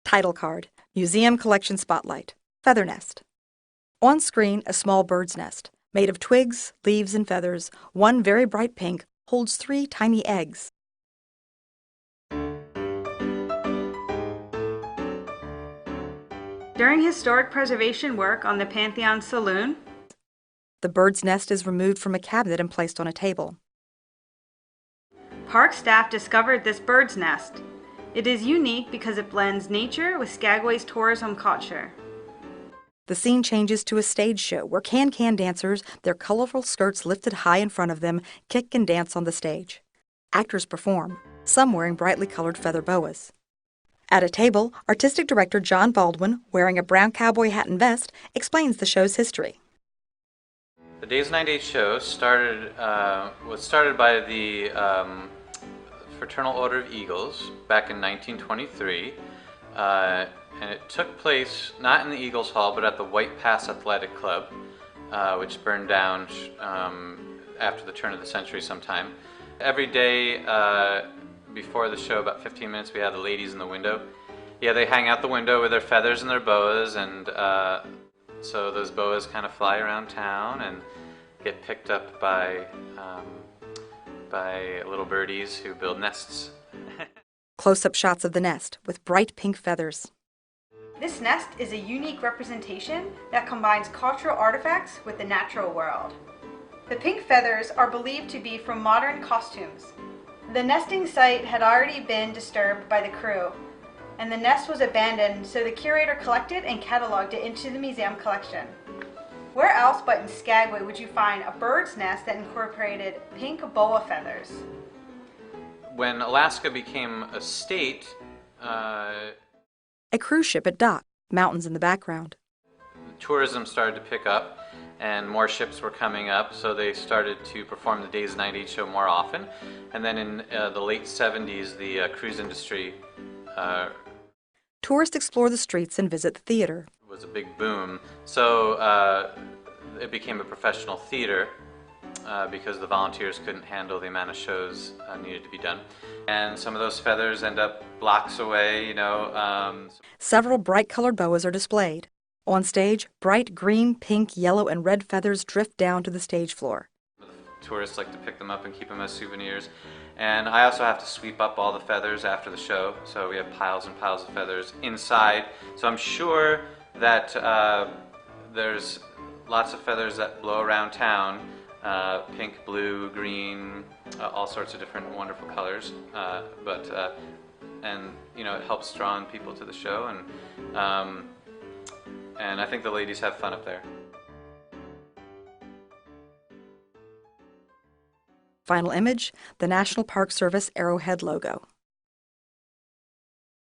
Title card, Museum Collection Spotlight, Feather Nest. On screen, a small bird's nest, made of twigs, leaves, and feathers. One very bright pink holds 3 tiny eggs. During historic preservation work on the Pantheon Saloon, The bird's nest is removed from a cabinet and placed on a table. park staff discovered this bird's nest. It is unique because it blends nature with Skagway's tourism culture. The scene changes to a stage show where can-can dancers, their colorful skirts lifted high in front of them, kick and dance on the stage. Actors perform, some wearing brightly colored feather boas. At a table, artistic director John Baldwin, wearing a brown cowboy hat and vest, explains the show's history. The Days 98 show was started by the Fraternal Order of Eagles back in 1923, and it took place not in the Eagles Hall but at the White Pass Athletic Club, which burned down after the turn of the century sometime. Every day before the show, about 15 minutes, we had the ladies in the window. Yeah, they hang out the window with their feathers and their boas, and so those boas kind of fly around town and get picked up by little birdies who build nests. Close-up shots of the nest with bright pink feathers. This nest is a unique representation that combines cultural artifacts with the natural world. The pink feathers are believed to be from modern costumes. The nesting site had already been disturbed by the crew, and the nest was abandoned, so the curator collected and cataloged it into the museum collection. Where else but in Skagway would you find a bird's nest that incorporated pink boa feathers? When Alaska became a state, A cruise ship at dock, mountains in the background. tourism started to pick up and more ships were coming up, so they started to perform the Days 98 show more often. And then in the late 70s, the cruise industry Tourists explore the streets and visit the theater. was a big boom. So it became a professional theater because the volunteers couldn't handle the amount of shows needed to be done. And some of those feathers end up blocks away, you know. Several bright-colored boas are displayed. On stage, bright green, pink, yellow, and red feathers drift down to the stage floor. Tourists like to pick them up and keep them as souvenirs. And I also have to sweep up all the feathers after the show, so we have piles and piles of feathers inside. So I'm sure that there's lots of feathers that blow around town, pink, blue, green, all sorts of different wonderful colors. And you know, it helps draw in people to the show, and I think the ladies have fun up there. Final image, the National Park Service Arrowhead logo.